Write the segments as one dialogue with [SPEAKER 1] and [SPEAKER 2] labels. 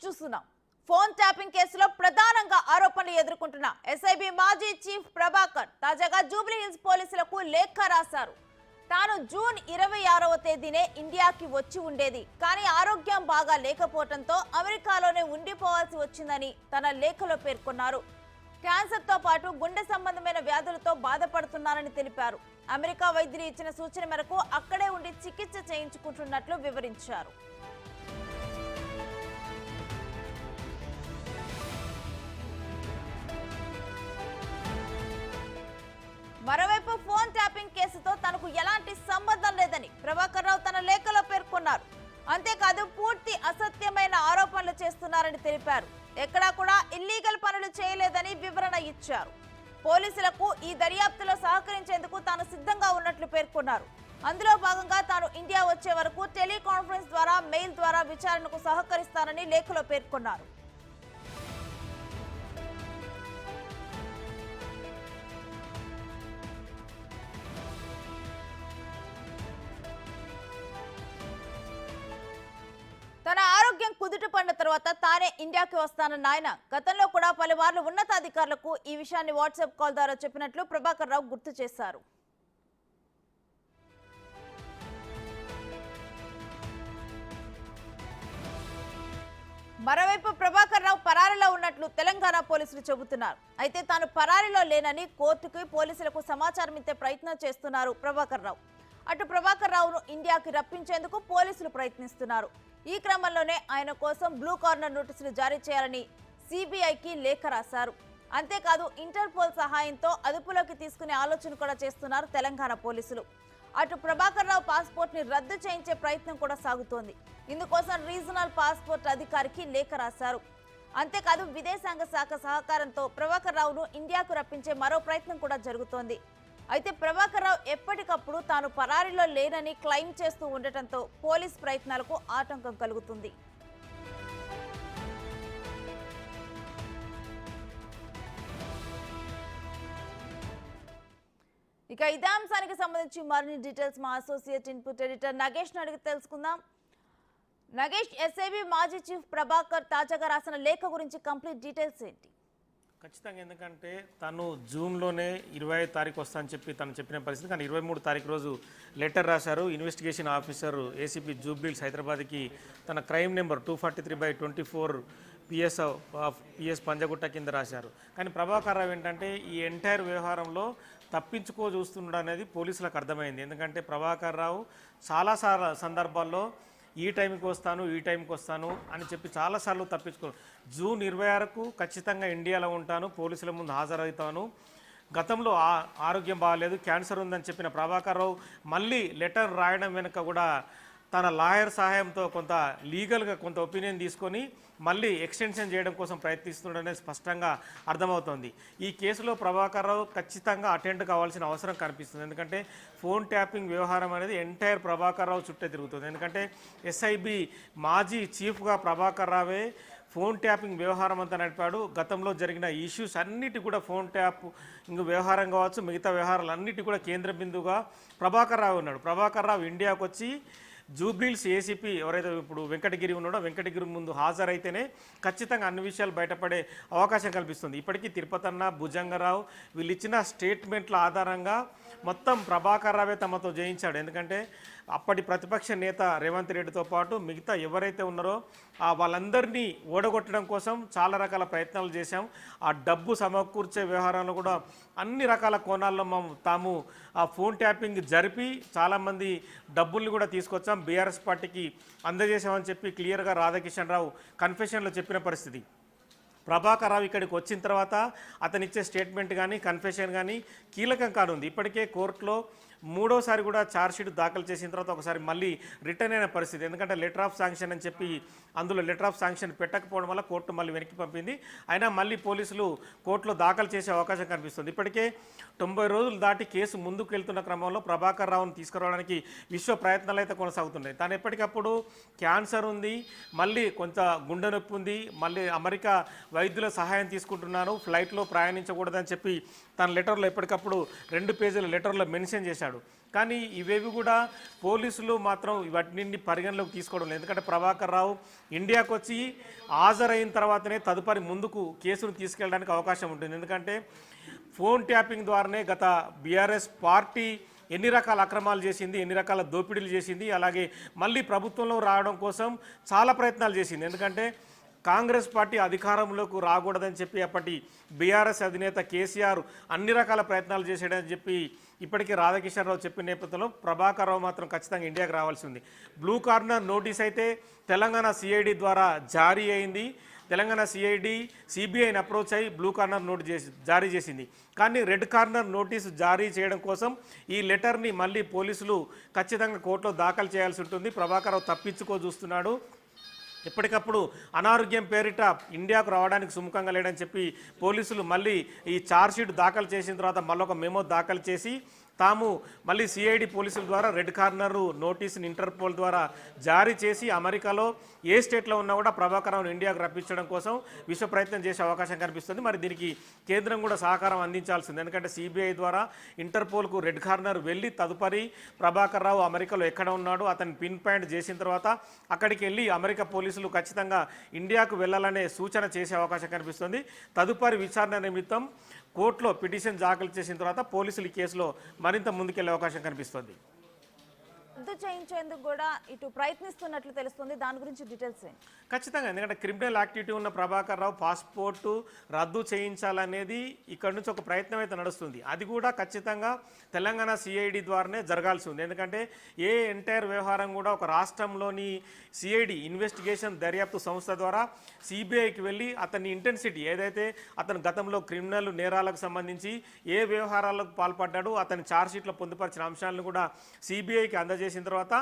[SPEAKER 1] చూస్తున్నాం. Phone tapping కేసులో ప్రధానంగా ఆరోపణలు ఎదుర్కొంటున్న ఎస్ఐబి మాజీ చీఫ్ ప్రభాకర్ తాజాగా జూబ్లీ హిల్స్ పోలీసులకు లేఖ రాశారు. తాను జూన్ 26వ తేదీనే ఇండియాకి వచ్చి ఉండేది, కానీ ఆరోగ్యం బాగా లేకపోవడంతో అమెరికాలోనే ఉండిపోవాల్సి వచ్చిందని తన లేఖలో పేర్కొన్నారు. క్యాన్సర్తో పాటు గుండె సంబంధమైన వ్యాధులతో బాధపడుతున్నారని తెలిపారు. అమెరికా వైద్యులు ఇచ్చిన సూచన మేరకు అక్కడే ఉండి చికిత్స చేయించుకుంటున్నట్లు వివరించారు. మరోవైపు ఫోన్ ట్యాపింగ్ కేసుతో తనకు ఎలాంటి సంబంధం లేదని ప్రభాకర్ రావు తన లేఖలో పేర్కొన్నారు. అంతేకాదు పూర్తి అసత్యమైన ఆరోపణలు చేస్తున్నారని తెలిపారు. ఎక్కడా కూడా ఇల్లీగల్ పనులు చేయలేదని వివరణ ఇచ్చారు. పోలీసులకు ఈ దర్యాప్తులో సహకరించేందుకు తాను సిద్ధంగా ఉన్నట్లు పేర్కొన్నారు. అందులో భాగంగా తాను ఇండియా వచ్చే వరకు టెలికాన్ఫరెన్స్ ద్వారా, మెయిల్ ద్వారా విచారణకు సహకరిస్తానని లేఖలో పేర్కొన్నారు. తన ఆరోగ్యం కుదుట పడిన తర్వాత తానే ఇండియాకి వస్తానన్న ఆయన గతంలో కూడా పలుమార్లు ఉన్నతాధికారులకు ఈ విషయాన్ని వాట్సాప్ కాల్ ద్వారా చెప్పినట్లు ప్రభాకర్ రావు గుర్తు చేశారు. మరోవైపు ప్రభాకర్ రావు పరారీలో ఉన్నట్లు తెలంగాణ పోలీసులు చెబుతున్నారు. అయితే తాను పరారీలో లేనని కోర్టుకు పోలీసులకు సమాచారం ఇచ్చే ప్రయత్నం చేస్తున్నారు ప్రభాకర్ రావు. అటు ప్రభాకర్ రావును ఇండియాకి రప్పించేందుకు పోలీసులు ప్రయత్నిస్తున్నారు. ఈ క్రమంలోనే ఆయన కోసం బ్లూ కార్నర్ నోటీసులు జారీ చేయాలని సిబిఐకి లేఖ రాశారు. అంతేకాదు ఇంటర్పోల్ సహాయంతో అదుపులోకి తీసుకునే ఆలోచన కూడా చేస్తున్నారు తెలంగాణ పోలీసులు. అటు ప్రభాకర్ రావు పాస్పోర్ట్ ని రద్దు చేయించే ప్రయత్నం కూడా సాగుతోంది. ఇందుకోసం రీజనల్ పాస్పోర్ట్ అధికారికి లేఖ రాశారు. అంతేకాదు విదేశాంగ శాఖ సహకారంతో ప్రభాకర్ రావును ఇండియాకు రప్పించే మరో ప్రయత్నం కూడా జరుగుతోంది. అయితే ప్రభాకర్ రావు ఎప్పటికప్పుడు తాను పరారీలో లేనని క్లెయిమ్ చేస్తూ ఉండటంతో పోలీస్ ప్రయత్నాలకు ఆటంకం కలుగుతుంది. ఇక ఇదే అంశానికి సంబంధించి మరిన్ని డీటెయిల్స్ మా అసోసియేట్ ఇన్పుట్ ఎడిటర్ నగేష్ అడిగి తెలుసుకుందాం. నగేష్, ఎస్ఐబి మాజీ చీఫ్ ప్రభాకర్ తాజాగా రాసిన లేఖ గురించి కంప్లీట్ డీటెయిల్స్ ఏంటి?
[SPEAKER 2] ఖచ్చితంగా, ఎందుకంటే తను జూన్లోనే 25 తారీఖు వస్తా అని చెప్పి తను చెప్పిన పరిస్థితి, కానీ 23 తారీఖు రోజు లెటర్ రాశారు. Investigation officer ACP Jubilee hills హైదరాబాద్కి తన క్రైమ్ నెంబర్ 243/24 పిఎస్ పంజగుట్ట కింద రాశారు. కానీ ప్రభాకర్ రావు ఏంటంటే ఈ ఎంటైర్ వ్యవహారంలో తప్పించుకో చూస్తున్నాడు అనేది పోలీసులకు అర్థమైంది. ఎందుకంటే ప్రభాకర్ రావు చాలా సందర్భాల్లో ఈ టైంకి వస్తాను అని చెప్పి చాలాసార్లు తప్పించుకో. జూన్ 26కు ఖచ్చితంగా ఇండియాలో ఉంటాను, పోలీసుల ముందు హాజరవుతాను. గతంలో ఆరోగ్యం బాగాలేదు, క్యాన్సర్ ఉందని చెప్పిన ప్రభాకర్ రావు మళ్ళీ లెటర్ రాయడం వెనుక కూడా తన లాయర్ సహాయంతో కొంత లీగల్గా కొంత ఒపీనియన్ తీసుకొని మళ్ళీ ఎక్స్టెన్షన్ చేయడం కోసం ప్రయత్నిస్తుండఅనేది స్పష్టంగా అర్థమవుతోంది. ఈ కేసులో ప్రభాకర్ రావు ఖచ్చితంగా అటెండ్ కావాల్సిన అవసరం కనిపిస్తుంది. ఎందుకంటే ఫోన్ ట్యాపింగ్ వ్యవహారం అనేది ఎంటైర్ ప్రభాకర్ రావు చుట్టే తిరుగుతుంది. ఎందుకంటే ఎస్ఐబి మాజీ చీఫ్గా ప్రభాకర్ రావే ఫోన్ ట్యాపింగ్ వ్యవహారం అంతా నడిపాడు. గతంలో జరిగిన ఇష్యూస్ అన్నిటి కూడా ఫోన్ ట్యాప్ ఇంక వ్యవహారం కావచ్చు, మిగతా వ్యవహారాలు అన్నిటి కూడా కేంద్ర బిందువుగా ప్రభాకర్ రావు ఉన్నాడు. ప్రభాకర్ రావు ఇండియాకు వచ్చి జూబ్లీహిల్స్ ఏసీపీ ఎవరైతే ఇప్పుడు వెంకటగిరి ఉన్నాడో వెంకటగిరి ముందు హాజరైతేనే ఖచ్చితంగా అన్ని విషయాలు బయటపడే అవకాశం కల్పిస్తుంది. ఇప్పటికీ తిరుపతన్న, భుజంగరావు వీళ్ళు ఇచ్చిన స్టేట్మెంట్ల ఆధారంగా మొత్తం ప్రభాకర్ రావే తమతో జయించాడు. ఎందుకంటే అప్పటి ప్రతిపక్ష నేత రేవంత్ రెడ్డితో పాటు మిగతా ఎవరైతే ఉన్నారో వాళ్ళందరినీ ఓడగొట్టడం కోసం చాలా రకాల ప్రయత్నాలు చేశాం. ఆ డబ్బు సమకూర్చే వ్యవహారంలో కూడా అన్ని రకాల కోణాల్లో తాము ఆ ఫోన్ ట్యాపింగ్ జరిపి చాలామంది డబ్బుల్ని కూడా తీసుకొచ్చాం, బీఆర్ఎస్ పార్టీకి అందజేశామని చెప్పి క్లియర్గా రాధాకిషన్ రావు కన్ఫెషన్లో చెప్పిన పరిస్థితి. ప్రభాకర్ రావు ఇక్కడికి వచ్చిన తర్వాత అతనిచ్చే స్టేట్మెంట్ కానీ కన్ఫెషన్ కానీ కీలకం కానుంది. ఇప్పటికే కోర్టులో మూడోసారి కూడా ఛార్జ్షీట్ దాఖలు చేసిన తర్వాత ఒకసారి మళ్ళీ రిటర్న్ అయిన పరిస్థితి. ఎందుకంటే లెటర్ ఆఫ్ శాంక్షన్ అని చెప్పి అందులో లెటర్ ఆఫ్ శాంక్షన్ పెట్టకపోవడం వల్ల కోర్టు మళ్ళీ వెనక్కి పంపింది. అయినా మళ్ళీ పోలీసులు కోర్టులో దాఖలు చేసే అవకాశం కనిపిస్తుంది. ఇప్పటికే 90 రోజులు దాటి కేసు ముందుకు వెళ్తున్న క్రమంలో ప్రభాకర్ రావును తీసుకురావడానికి విశ్వ ప్రయత్నాలు అయితే కొనసాగుతున్నాయి. తాను ఎప్పటికప్పుడు క్యాన్సర్ ఉంది, మళ్ళీ కొంత గుండె నొప్పి ఉంది, మళ్ళీ అమెరికా వైద్యుల సహాయం తీసుకుంటున్నాను, ఫ్లైట్లో ప్రయాణించకూడదని చెప్పి తన లెటర్లో ఎప్పటికప్పుడు 2 పేజీల లెటర్లో మెన్షన్ చేశాడు. చేశాడు. కానీ ఇవేవి కూడా పోలీసులు మాత్రం వాటిని పరిగణలోకి తీసుకోవడం లేదు. ఎందుకంటే ప్రభాకర్ రావు ఇండియాకు వచ్చి హాజరైన తర్వాతనే తదుపరి ముందుకు కేసును తీసుకెళ్ళడానికి అవకాశం ఉంటుంది. ఎందుకంటే ఫోన్ ట్యాపింగ్ ద్వారానే గత బీఆర్ఎస్ పార్టీ ఎన్ని రకాల అక్రమాలు చేసింది, ఎన్ని రకాల దోపిడీలు చేసింది, అలాగే మళ్ళీ ప్రభుత్వంలో రావడం కోసం చాలా ప్రయత్నాలు చేసింది. ఎందుకంటే కాంగ్రెస్ పార్టీ అధికారంలోకి రాకూడదని చెప్పి అప్పటి బీఆర్ఎస్ అధినేత కేసీఆర్ అన్ని రకాల ప్రయత్నాలు చేశాడని చెప్పి ఇప్పటికీ రాధాకిషన్ రావు చెప్పిన నేపథ్యంలో ప్రభాకర్ రావు మాత్రం ఖచ్చితంగా ఇండియాకి రావాల్సి ఉంది. బ్లూ కార్నర్ నోటీస్ అయితే తెలంగాణ సిఐడి ద్వారా జారీ అయింది. తెలంగాణ సిఐడి సిబిఐని అప్రోచ్ అయ్యి బ్లూ కార్నర్ నోటీస్ జారీ చేసింది. కానీ రెడ్ కార్నర్ నోటీసు జారీ చేయడం కోసం ఈ లెటర్ని మళ్ళీ పోలీసులు ఖచ్చితంగా కోర్టులో దాఖలు చేయాల్సి ఉంటుంది. ప్రభాకర్ రావు తప్పించుకో చూస్తున్నాడు. ఎప్పటికప్పుడు అనారోగ్యం పేరిట ఇండియాకు రావడానికి సుముఖంగా లేడని చెప్పి పోలీసులు మళ్ళీ ఈ ఛార్జ్షీట్ దాఖలు చేసిన తర్వాత మళ్ళీ ఒక మెమో దాఖలు చేసి తాము మళ్ళీ సిఐడి పోలీసుల ద్వారా రెడ్ కార్నర్ నోటీసుని ఇంటర్పోల్ ద్వారా జారీ చేసి అమెరికాలో ఏ స్టేట్లో ఉన్నా కూడా ప్రభాకర్ రావును ఇండియాకు రప్పించడం కోసం విశ్వ ప్రయత్నం చేసే అవకాశం కనిపిస్తుంది. మరి దీనికి కేంద్రం కూడా సహకారం అందించాల్సింది. ఎందుకంటే సిబిఐ ద్వారా ఇంటర్పోల్కు రెడ్ కార్నర్ వెళ్ళి తదుపరి ప్రభాకర్ రావు అమెరికాలో ఎక్కడ ఉన్నాడు అతన్ని పిన్ పాయింట్ చేసిన తర్వాత అక్కడికి వెళ్ళి అమెరికా పోలీసులు ఖచ్చితంగా ఇండియాకు వెళ్ళాలనే సూచన చేసే అవకాశం కనిపిస్తుంది. తదుపరి విచారణ నిమిత్తం కోర్టులో పిటిషన్ దాఖలు చేసిన తర్వాత పోలీసులు ఈ కేసులో మరింత ముందుకెళ్లే అవకాశం కనిపిస్తుంది.
[SPEAKER 1] రద్దు చేయించేందుకు కూడా ఇటు ప్రయత్నిస్తున్నట్లు తెలుస్తుంది. దాని గురించి డీటెయిల్స్ ఏంటి?
[SPEAKER 2] ఖచ్చితంగా, ఎందుకంటే క్రిమినల్ యాక్టివిటీ ఉన్న ప్రభాకర్ రావు పాస్పోర్టు రద్దు చేయించాలనేది ఇక్కడ నుంచి ఒక ప్రయత్నం అయితే నడుస్తుంది. అది కూడా ఖచ్చితంగా తెలంగాణ సిఐడి ద్వారానే జరగాల్సి ఉంది. ఎందుకంటే ఏ ఎంటైర్ వ్యవహారం కూడా ఒక రాష్ట్రంలోని సిఐడి ఇన్వెస్టిగేషన్ దర్యాప్తు సంస్థ ద్వారా సిబిఐకి వెళ్ళి అతని ఇంటెన్సిటీ ఏదైతే అతను గతంలో క్రిమినల్ నేరాలకు సంబంధించి ఏ వ్యవహారాలకు పాల్పడ్డాడు అతని ఛార్జ్షీట్లో పొందుపరిచిన అంశాలను కూడా సిబిఐకి అందజేసిన తర్వాత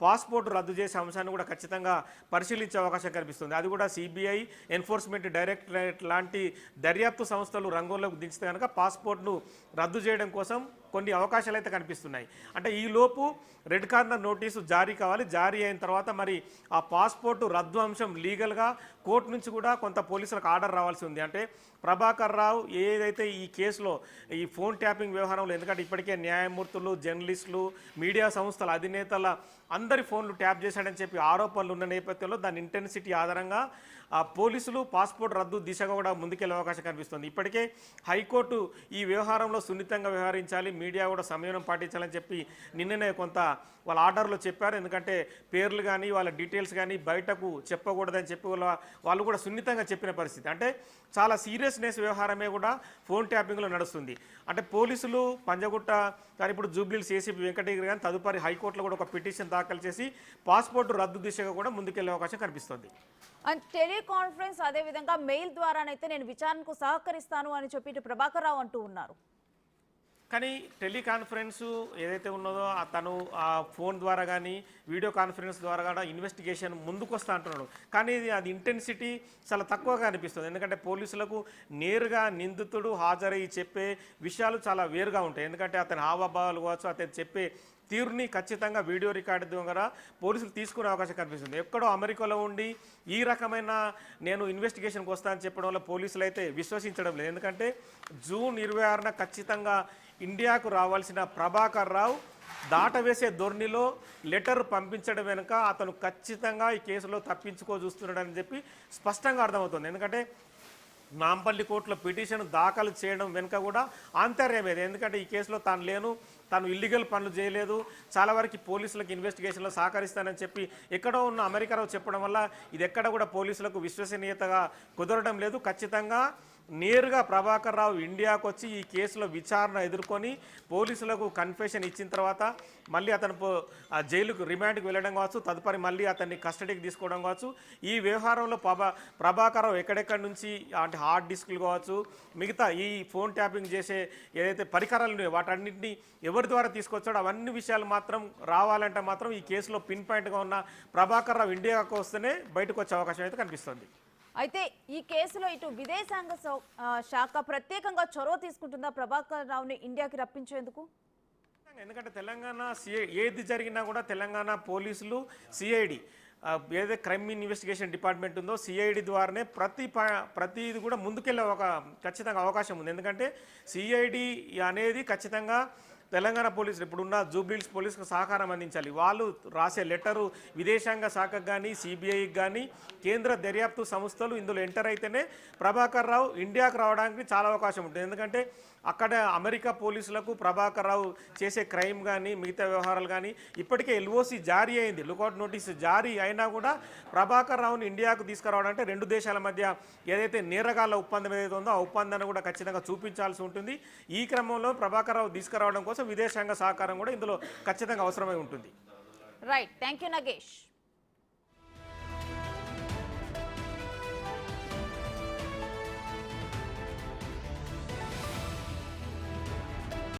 [SPEAKER 2] పాస్పోర్ట్ రద్దు చేసే అంశాన్ని కూడా ఖచ్చితంగా పరిశీలించే అవకాశం కనిపిస్తుంది. అది కూడా సిబిఐ, ఎన్ఫోర్స్మెంట్ డైరెక్టరేట్ లాంటి దర్యాప్తు సంస్థలు రంగంలోకి దించితే కనుక పాస్పోర్ట్ను రద్దు చేయడం కోసం కొన్ని అవకాశాలు అయితే కనిపిస్తున్నాయి. అంటే ఈలోపు రెడ్ కార్నర్ నోటీసు జారీ కావాలి. జారీ అయిన తర్వాత మరి ఆ పాస్పోర్టు రద్దు అంశం లీగల్గా కోర్టు నుంచి కూడా కొంత పోలీసులకు ఆర్డర్ రావాల్సి ఉంది. అంటే ప్రభాకర్ రావు ఏదైతే ఈ కేసులో ఈ ఫోన్ ట్యాపింగ్ వ్యవహారంలో, ఎందుకంటే ఇప్పటికే న్యాయమూర్తులు, జర్నలిస్టులు, మీడియా సంస్థల అధినేతల అందరి ఫోన్లు ట్యాప్ చేశాడని చెప్పి ఆరోపణలు ఉన్న నేపథ్యంలో దాని ఇంటెన్సిటీ ఆధారంగా పోలీసులు పాస్పోర్ట్ రద్దు దిశగా కూడా ముందుకెళ్లే అవకాశం కనిపిస్తుంది. ఇప్పటికే హైకోర్టు ఈ వ్యవహారంలో సున్నితంగా వ్యవహరించాలి, మీడియా కూడా సంయమనం పాటించాలని చెప్పి నిన్ననే కొంత వాళ్ళ ఆర్డర్లో చెప్పారు. ఎందుకంటే పేర్లు కానీ వాళ్ళ డీటెయిల్స్ కానీ బయటకు చెప్పకూడదని చెప్పి వాళ్ళు కూడా సున్నితంగా చెప్పిన పరిస్థితి. అంటే చాలా సీరియస్నెస్ వ్యవహారమే కూడా ఫోన్ ట్యాపింగ్లో నడుస్తుంది. అంటే పోలీసులు పంజగుట్ట కానీ ఇప్పుడు జూబ్లీహిల్స్ ఏసీపీ వెంకటగిరి కానీ తదుపరి హైకోర్టులో కూడా ఒక పిటిషన్ దాఖలు చేసి పాస్పోర్ట్ రద్దు దిశగా కూడా ముందుకెళ్లే అవకాశం కనిపిస్తుంది.
[SPEAKER 1] అండ్ టెలికాన్ఫరెన్స్ అదేవిధంగా మెయిల్ ద్వారానైతే నేను విచారణకు సహకరిస్తాను అని చెప్పి ఇటు ప్రభాకర్ రావు అంటూ ఉన్నారు.
[SPEAKER 2] కానీ టెలికాన్ఫరెన్స్ ఏదైతే ఉన్నదో తను ఆ ఫోన్ ద్వారా కానీ వీడియో కాన్ఫరెన్స్ ద్వారా కూడా ఇన్వెస్టిగేషన్ ముందుకు వస్తా అంటున్నాడు. కానీ అది ఇంటెన్సిటీ చాలా తక్కువగా అనిపిస్తుంది. ఎందుకంటే పోలీసులకు నేరుగా నిందితుడు హాజరయ్యి చెప్పే విషయాలు చాలా వేరుగా ఉంటాయి. ఎందుకంటే అతని హావభావాలు కావచ్చు, అతను చెప్పే తీరుని ఖచ్చితంగా వీడియో రికార్డు ద్వారా పోలీసులు తీసుకునే అవకాశం కనిపిస్తుంది. ఎక్కడో అమెరికాలో ఉండి ఈ రకమైన నేను ఇన్వెస్టిగేషన్కి వస్తానని చెప్పడం వల్ల పోలీసులు అయితే విశ్వసించడం లేదు. ఎందుకంటే జూన్ 26న ఖచ్చితంగా ఇండియాకు రావాల్సిన ప్రభాకర్ రావు దాటవేసే ధోరణిలో లెటర్ పంపించడం వెనుక అతను ఖచ్చితంగా ఈ కేసులో తప్పించుకో చూస్తున్నాడని చెప్పి స్పష్టంగా అర్థమవుతుంది. ఎందుకంటే నాంపల్లి కోర్టులో పిటిషన్ దాఖలు చేయడం వెనుక కూడా ఆంతర్యమేది. ఎందుకంటే ఈ కేసులో తాను ఇల్లీగల్ పనులు చేయలేదు, చాలా వరకు పోలీసులకు ఇన్వెస్టిగేషన్లో సహకరిస్తానని చెప్పి ఎక్కడో ఉన్న అమెరికాలో చెప్పడం వల్ల ఇది ఎక్కడ కూడా పోలీసులకు విశ్వసనీయతగా కుదరడం లేదు. ఖచ్చితంగా నేరుగా ప్రభాకర్ రావు ఇండియాకు వచ్చి ఈ కేసులో విచారణ ఎదుర్కొని పోలీసులకు కన్ఫెషన్ ఇచ్చిన తర్వాత మళ్ళీ అతను జైలుకు రిమాండ్కి వెళ్ళడం కావచ్చు, తదుపరి మళ్ళీ అతన్ని కస్టడీకి తీసుకోవడం కావచ్చు. ఈ వ్యవహారంలో ప్రభాకర్ రావు ఎక్కడెక్కడి నుంచి అంటే హార్డ్ డిస్క్లు కావచ్చు, మిగతా ఈ ఫోన్ ట్యాపింగ్ చేసే ఏదైతే పరికరాలు ఉన్నాయో వాటన్నింటినీ ఎవరి ద్వారా తీసుకొచ్చాడో అవన్నీ విషయాలు మాత్రం రావాలంటే మాత్రం ఈ కేసులో పిన్ పాయింట్గా ఉన్న ప్రభాకర్ రావు ఇండియాకు వస్తేనే బయటకు వచ్చే అవకాశం అయితే కనిపిస్తుంది.
[SPEAKER 1] అయితే ఈ కేసులో ఇటు విదేశాంగ శాఖ ప్రత్యేకంగా చొరవ తీసుకుంటుందా ప్రభాకర్ రావుని ఇండియాకి రప్పించేందుకు?
[SPEAKER 2] ఎందుకంటే తెలంగాణ ఏది జరిగినా కూడా తెలంగాణ పోలీసులు సిఐడి ఏదైతే క్రైమ్ ఇన్వెస్టిగేషన్ డిపార్ట్మెంట్ ఉందో సిఐడి ద్వారానే ప్రతిది కూడా ముందుకెళ్ళే ఖచ్చితంగా అవకాశం ఉంది. ఎందుకంటే సిఐడి అనేది ఖచ్చితంగా తెలంగాణ పోలీసులు ఇప్పుడున్న జూబ్లీహిల్స్ పోలీసుకు సహకారం అందించాలి. వాళ్ళు రాసే లెటరు విదేశాంగ శాఖకు కానీ సిబిఐకి కానీ కేంద్ర దర్యాప్తు సంస్థలు ఇందులో ఎంటర్ అయితేనే ప్రభాకర్ రావు ఇండియాకు రావడానికి చాలా అవకాశం ఉంటుంది. ఎందుకంటే అక్కడ అమెరికా పోలీసులకు ప్రభాకర్ రావు చేసే క్రైమ్ కానీ మిగతా వ్యవహారాలు కానీ ఇప్పటికే ఎల్ఓసి జారీ అయింది, లుకౌట్ నోటీసు జారీ అయినా కూడా ప్రభాకర్ రావుని ఇండియాకు తీసుకురావడం అంటే రెండు దేశాల మధ్య ఏదైతే నేరగాళ్ల ఒప్పందం ఏదైతే ఉందో ఆ ఒప్పందాన్ని కూడా ఖచ్చితంగా చూపించాల్సి ఉంటుంది. ఈ క్రమంలో ప్రభాకర్ రావు తీసుకురావడం కోసం విదేశాంగ సహకారం కూడా ఇందులో ఖచ్చితంగా అవసరమై ఉంటుంది.
[SPEAKER 1] Right, thank you Nagesh.